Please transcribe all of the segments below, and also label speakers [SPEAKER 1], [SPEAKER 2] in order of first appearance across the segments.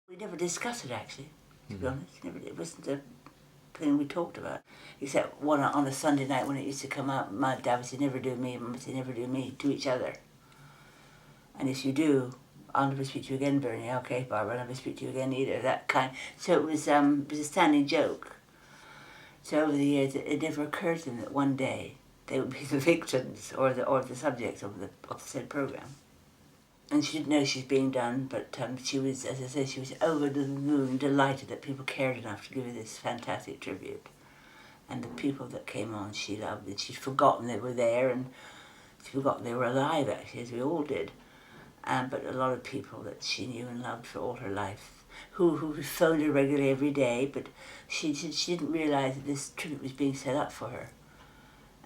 [SPEAKER 1] We never discussed it, actually, to be honest. It wasn't a thing we talked about. Except on a Sunday night when it used to come out, my dad would say, never do me, Mum would say, never do me, to each other. And if you do, I'll never speak to you again, Bernie. Okay, Barbara, I'll never speak to you again either. That kind. So it was a standing joke. So over the years, it never occurred to them that one day they would be the victims or the subjects of the said program. And she didn't know she's being done, but she was, as I said, she was over the moon, delighted that people cared enough to give her this fantastic tribute. And the people that came on, she loved, and she'd forgotten they were there, and she'd forgotten they were alive, actually, as we all did. But a lot of people that she knew and loved for all her life, who phoned her regularly every day, but she didn't realise that this tribute was being set up for her.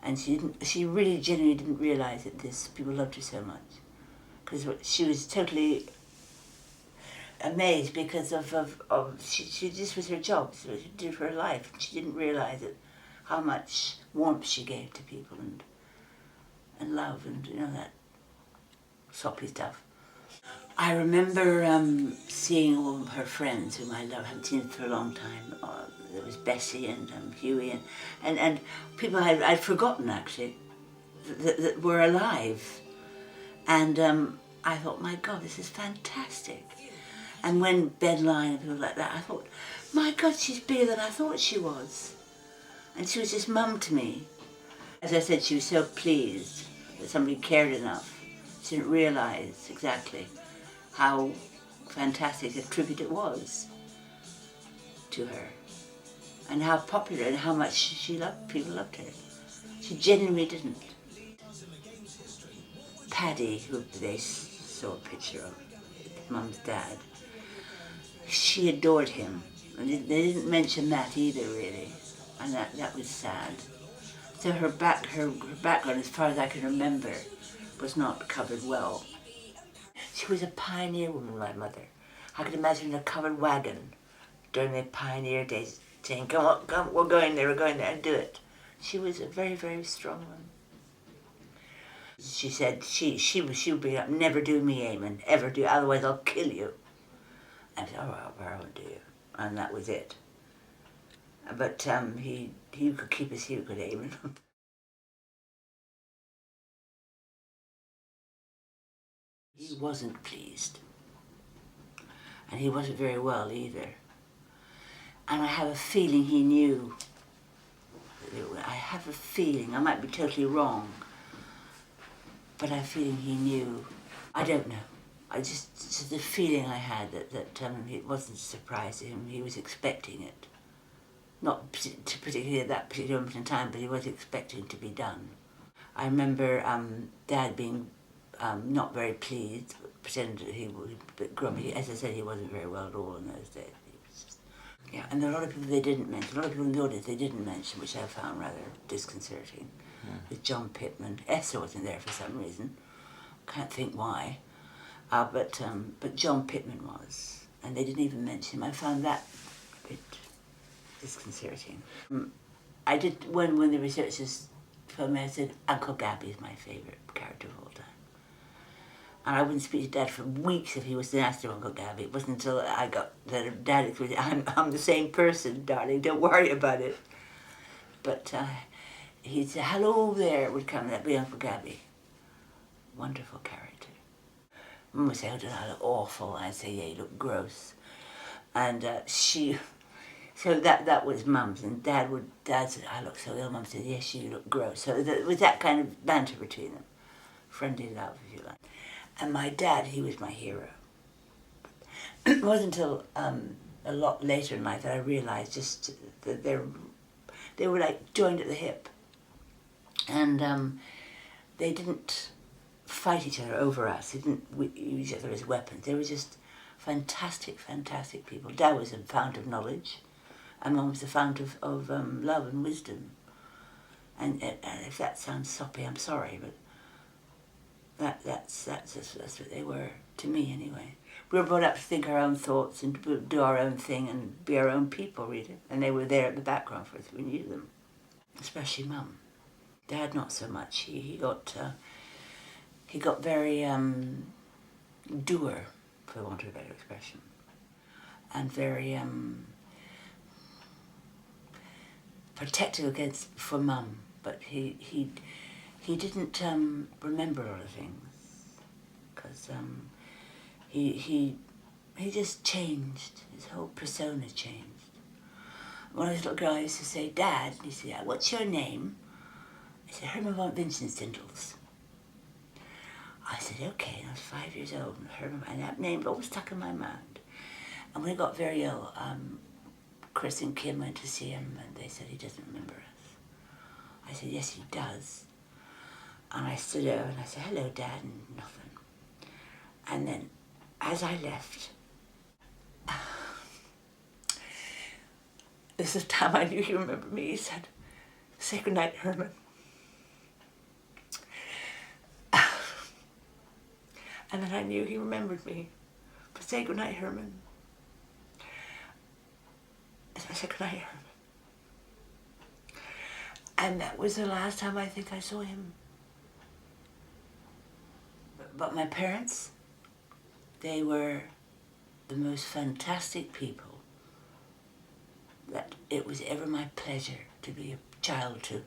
[SPEAKER 1] And she really genuinely didn't realise that people loved her so much. Because she was totally amazed because she this was her job, so she did for her life. She didn't realise how much warmth she gave to people and love and that soppy stuff. I remember seeing all of her friends whom I love, hadn't seen for a long time. There was Bessie and Huey and people I'd forgotten actually that were alive. And I thought, my God, this is fantastic. And when Bedline and people like that, I thought, my God, she's bigger than I thought she was. And she was just mum to me. As I said, she was so pleased that somebody cared enough. She didn't realise exactly how fantastic a tribute it was to her. And how popular and how much people loved her. She genuinely didn't. Paddy, who they saw a picture of, Mum's dad, she adored him. And they didn't mention that either, really. And that was sad. So her background, as far as I can remember, was not covered well. She was a pioneer woman, my mother. I could imagine a covered wagon during the pioneer days saying, come on, we're going there, and do it. She was a very, very strong woman. She said she would bring up, never do me, Eamonn, ever do, otherwise I'll kill you. I said, I won't do you. And that was it. But he could keep a secret, Eamonn. He wasn't pleased. And he wasn't very well either. And I have a feeling he knew. I have a feeling, I might be totally wrong, but I have a feeling he knew. I don't know. Just the feeling I had that it wasn't a surprise to him. He was expecting it. Not particularly at that particular moment in time, but he was expecting to be done. I remember Dad being not very pleased, pretended that he was a bit grumpy. As I said, he wasn't very well at all in those days. Yeah, and there are a lot of people they didn't mention, a lot of people in the audience they didn't mention, which I found rather disconcerting. Yeah. With John Pittman. Esther wasn't there for some reason. Can't think why. But John Pittman was, and they didn't even mention him. I found that a bit disconcerting. I did, when the researchers told me, I said, Uncle Gabby is my favourite character of all time. And I wouldn't speak to Dad for weeks if he was nasty to Uncle Gabby. It wasn't until I got that Dad agreed, I'm the same person, darling, don't worry about it. But he'd say, hello there, would come, that'd be Uncle Gabby. Wonderful character. Mum would say, oh, don't I look awful? I'd say, yeah, you look gross. And so that was Mum's, and Dad said, I look so ill. Mum said, yes, you look gross. So it was that kind of banter between them. Friendly love, if you like. And my dad, he was my hero. It wasn't until a lot later in life that I realised just that they were like joined at the hip. And they didn't fight each other over us. They didn't use each other as weapons. They were just fantastic, fantastic people. Dad was a fount of knowledge, and Mum was a fount of love and wisdom. And if that sounds soppy, I'm sorry, but that's what they were, to me anyway. We were brought up to think our own thoughts and to do our own thing and be our own people, really. And they were there at the background for us. We knew them, especially Mum. Dad, not so much. He got very dour, for want of a better expression. and very protective for Mum, but he didn't remember a lot of things, because he just changed. His whole persona changed. One of his little girls used to say, "Dad," and he said, "Yeah, what's your name?" I said, "Herman von Vincent-Stindels." I said, "Okay," and I was 5 years old, and Herman, and that name always stuck in my mind. And when he got very ill, Chris and Kim went to see him, and they said he doesn't remember us. I said, "Yes, he does." And I stood there and I said, "Hello, Dad," and nothing. And then, as I left, this is the time I knew he remembered me. He said, "Say goodnight, Herman." And then I knew he remembered me. But say goodnight, Herman. And I said, "Goodnight, Herman." And that was the last time I think I saw him. But my parents, they were the most fantastic people that it was ever my pleasure to be a child to.